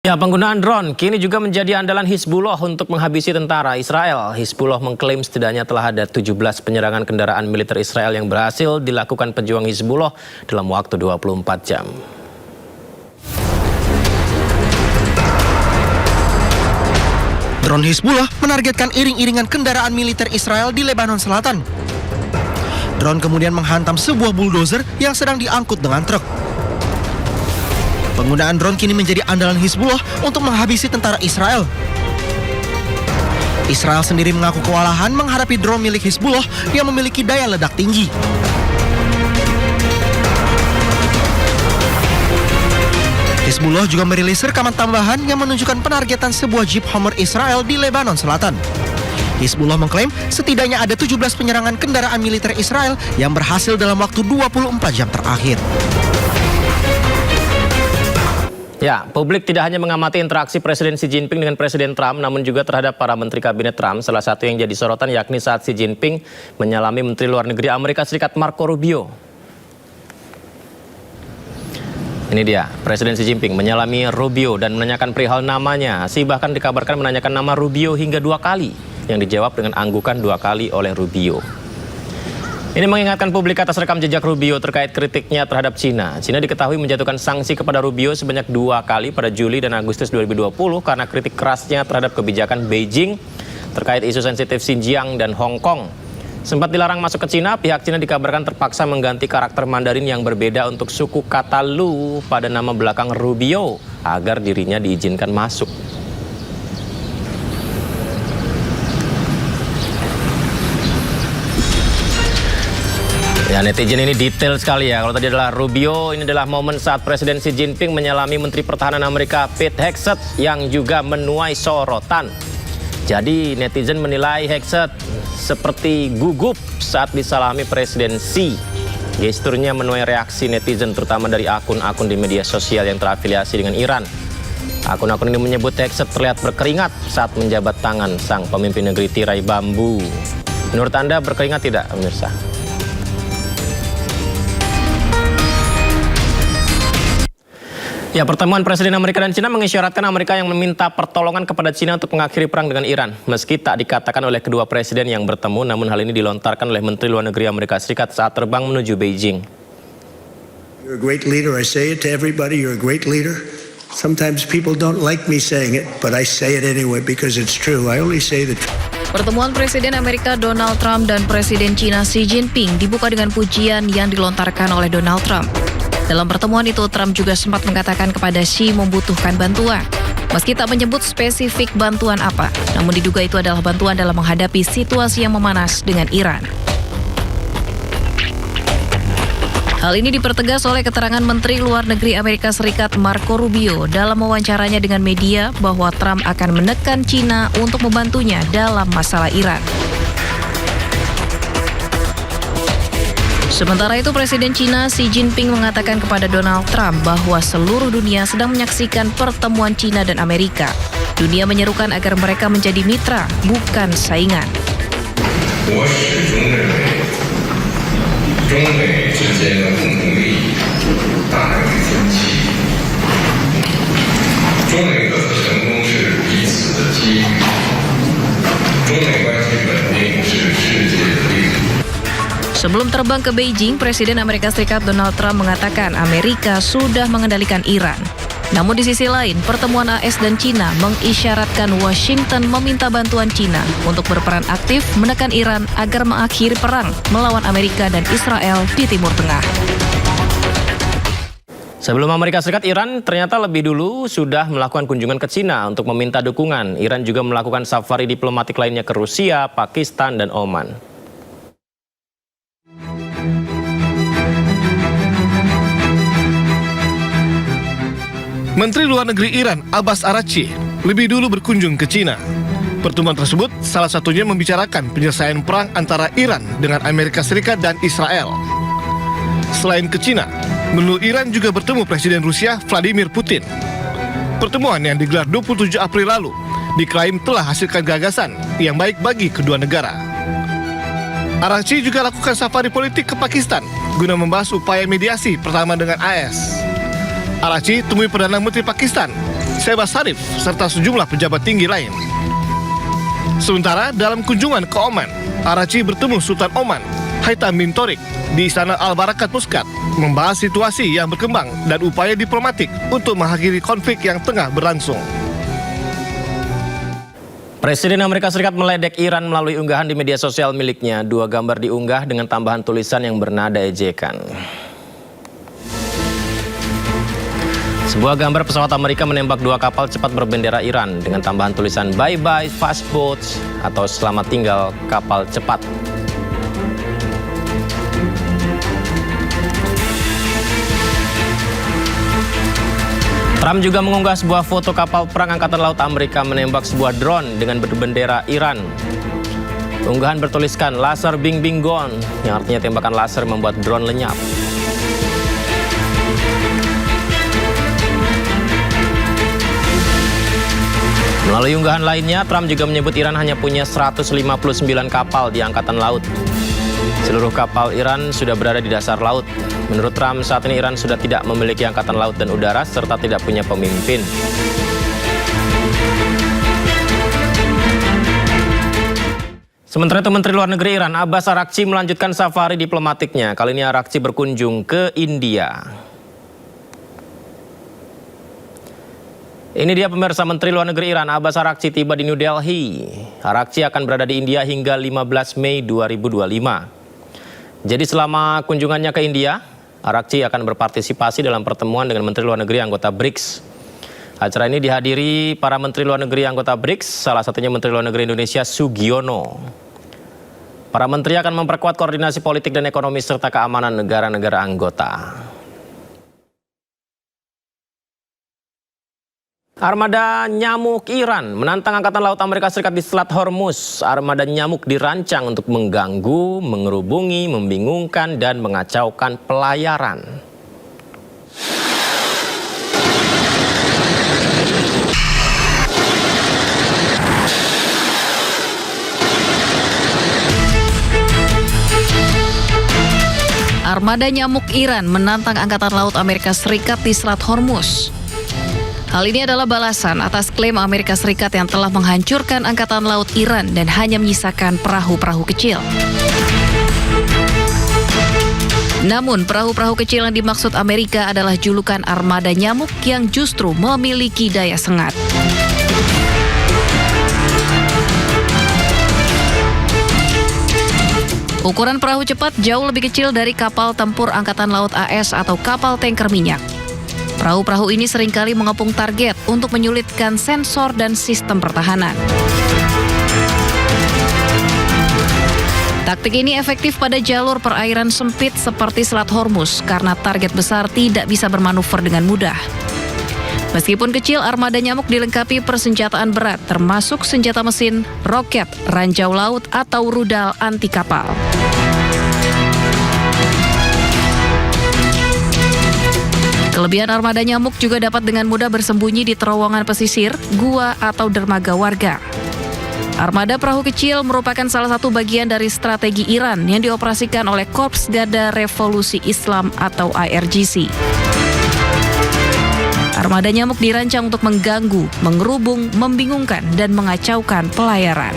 Ya, penggunaan drone kini juga menjadi andalan Hizbullah untuk menghabisi tentara Israel. Hizbullah mengklaim setidaknya telah ada 17 penyerangan kendaraan militer Israel yang berhasil dilakukan pejuang Hizbullah dalam waktu 24 jam. Drone Hizbullah menargetkan iring-iringan kendaraan militer Israel di Lebanon Selatan. Drone kemudian menghantam sebuah bulldozer yang sedang diangkut dengan truk. Penggunaan drone kini menjadi andalan Hizbullah untuk menghabisi tentara Israel. Israel sendiri mengaku kewalahan menghadapi drone milik Hizbullah yang memiliki daya ledak tinggi. Hizbullah juga merilis rekaman tambahan yang menunjukkan penargetan sebuah jeep Hummer Israel di Lebanon Selatan. Hizbullah mengklaim setidaknya ada 17 penyerangan kendaraan militer Israel yang berhasil dalam waktu 24 jam terakhir. Ya, publik tidak hanya mengamati interaksi Presiden Xi Jinping dengan Presiden Trump, namun juga terhadap para menteri kabinet Trump. Salah satu yang jadi sorotan yakni saat Xi Jinping menyalami Menteri Luar Negeri Amerika Serikat Marco Rubio. Ini dia, Presiden Xi Jinping menyalami Rubio dan menanyakan perihal namanya. Xi bahkan dikabarkan menanyakan nama Rubio hingga 2 kali, yang dijawab dengan anggukan 2 kali oleh Rubio. Ini mengingatkan publik atas rekam jejak Rubio terkait kritiknya terhadap Cina. Cina diketahui menjatuhkan sanksi kepada Rubio sebanyak 2 kali pada Juli dan Agustus 2020 karena kritik kerasnya terhadap kebijakan Beijing terkait isu sensitif Xinjiang dan Hong Kong. Sempat dilarang masuk ke Cina, pihak Cina dikabarkan terpaksa mengganti karakter Mandarin yang berbeda untuk suku kata Lu pada nama belakang Rubio agar dirinya diizinkan masuk. Ya, netizen ini detail sekali ya. Kalau tadi adalah Rubio, ini adalah momen saat Presiden Xi Jinping menyalami Menteri Pertahanan Amerika Pete Hegseth yang juga menuai sorotan. Jadi netizen menilai Hegseth seperti gugup saat disalami Presiden Xi. Gesturnya menuai reaksi netizen terutama dari akun-akun di media sosial yang terafiliasi dengan Iran. Akun-akun ini menyebut Hegseth terlihat berkeringat saat menjabat tangan sang pemimpin negeri tirai bambu. Menurut Anda berkeringat tidak, pemirsa? Ya, pertemuan Presiden Amerika dan Cina mengisyaratkan Amerika yang meminta pertolongan kepada Cina untuk mengakhiri perang dengan Iran. Meski tak dikatakan oleh kedua presiden yang bertemu, namun hal ini dilontarkan oleh Menteri Luar Negeri Amerika Serikat saat terbang menuju Beijing. You're a great leader. I say it to everybody. You're a great leader. Sometimes people don't like me saying it, but I say it anyway because it's true. I only say the truth. Pertemuan Presiden Amerika Donald Trump dan Presiden Cina Xi Jinping dibuka dengan pujian yang dilontarkan oleh Donald Trump. Dalam pertemuan itu, Trump juga sempat mengatakan kepada Xi membutuhkan bantuan. Meski tak menyebut spesifik bantuan apa, namun diduga itu adalah bantuan dalam menghadapi situasi yang memanas dengan Iran. Hal ini dipertegas oleh keterangan Menteri Luar Negeri Amerika Serikat Marco Rubio dalam wawancaranya dengan media bahwa Trump akan menekan Cina untuk membantunya dalam masalah Iran. Sementara itu, Presiden Cina Xi Jinping mengatakan kepada Donald Trump bahwa seluruh dunia sedang menyaksikan pertemuan Cina dan Amerika. Dunia menyerukan agar mereka menjadi mitra, bukan saingan. Sebelum terbang ke Beijing, Presiden Amerika Serikat Donald Trump mengatakan Amerika sudah mengendalikan Iran. Namun di sisi lain, pertemuan AS dan Cina mengisyaratkan Washington meminta bantuan Cina untuk berperan aktif menekan Iran agar mengakhiri perang melawan Amerika dan Israel di Timur Tengah. Sebelum Amerika Serikat, Iran ternyata lebih dulu sudah melakukan kunjungan ke Cina untuk meminta dukungan. Iran juga melakukan safari diplomatik lainnya ke Rusia, Pakistan, dan Oman. Menteri Luar Negeri Iran Abbas Araghchi lebih dulu berkunjung ke Cina. Pertemuan tersebut salah satunya membicarakan penyelesaian perang antara Iran dengan Amerika Serikat dan Israel. Selain ke Cina, menlu Iran juga bertemu Presiden Rusia Vladimir Putin. Pertemuan yang digelar 27 April lalu diklaim telah hasilkan gagasan yang baik bagi kedua negara. Araghchi juga lakukan safari politik ke Pakistan guna membahas upaya mediasi pertama dengan AS. Araghchi temui Perdana Menteri Pakistan Shehbaz Sharif, serta sejumlah pejabat tinggi lain. Sementara dalam kunjungan ke Oman, Araghchi bertemu Sultan Oman, Haitham bin Tariq, di Istana Al-Barakat Muscat, membahas situasi yang berkembang dan upaya diplomatik untuk mengakhiri konflik yang tengah berlangsung. Presiden Amerika Serikat meledek Iran melalui unggahan di media sosial miliknya. 2 gambar diunggah dengan tambahan tulisan yang bernada ejekan. Sebuah gambar pesawat Amerika menembak 2 kapal cepat berbendera Iran dengan tambahan tulisan "Bye bye fast boats" atau "Selamat tinggal kapal cepat". Trump juga mengunggah sebuah foto kapal perang Angkatan Laut Amerika menembak sebuah drone dengan berbendera Iran. Unggahan bertuliskan "Laser bing bing gone", yang artinya tembakan laser membuat drone lenyap. Melalui unggahan lainnya, Trump juga menyebut Iran hanya punya 159 kapal di Angkatan Laut. Seluruh kapal Iran sudah berada di dasar laut. Menurut Trump, saat ini Iran sudah tidak memiliki angkatan laut dan udara serta tidak punya pemimpin. Sementara itu, Menteri Luar Negeri Iran Abbas Araghchi melanjutkan safari diplomatiknya. Kali ini Araghchi berkunjung ke India. Ini dia pemirsa, Menteri Luar Negeri Iran Abbas Araghchi tiba di New Delhi. Araghchi akan berada di India hingga 15 Mei 2025. Jadi selama kunjungannya ke India, Araghchi akan berpartisipasi dalam pertemuan dengan Menteri Luar Negeri anggota BRICS. Acara ini dihadiri para Menteri Luar Negeri anggota BRICS, salah satunya Menteri Luar Negeri Indonesia Sugiono. Para menteri akan memperkuat koordinasi politik dan ekonomi serta keamanan negara-negara anggota. Armada nyamuk Iran menantang Angkatan Laut Amerika Serikat di Selat Hormuz. Armada nyamuk dirancang untuk mengganggu, mengerubungi, membingungkan, dan mengacaukan pelayaran. Armada nyamuk Iran menantang Angkatan Laut Amerika Serikat di Selat Hormuz. Hal ini adalah balasan atas klaim Amerika Serikat yang telah menghancurkan Angkatan Laut Iran dan hanya menyisakan perahu-perahu kecil. Namun, perahu-perahu kecil yang dimaksud Amerika adalah julukan armada nyamuk yang justru memiliki daya sengat. Ukuran perahu cepat jauh lebih kecil dari kapal tempur Angkatan Laut AS atau kapal tanker minyak. Perahu-perahu ini seringkali mengepung target untuk menyulitkan sensor dan sistem pertahanan. Taktik ini efektif pada jalur perairan sempit seperti Selat Hormuz karena target besar tidak bisa bermanuver dengan mudah. Meskipun kecil, armada nyamuk dilengkapi persenjataan berat termasuk senjata mesin, roket, ranjau laut atau rudal anti kapal. Kelebihan armada nyamuk juga dapat dengan mudah bersembunyi di terowongan pesisir, gua, atau dermaga warga. Armada perahu kecil merupakan salah satu bagian dari strategi Iran yang dioperasikan oleh Korps Garda Revolusi Islam atau IRGC. Armada nyamuk dirancang untuk mengganggu, mengerubung, membingungkan, dan mengacaukan pelayaran.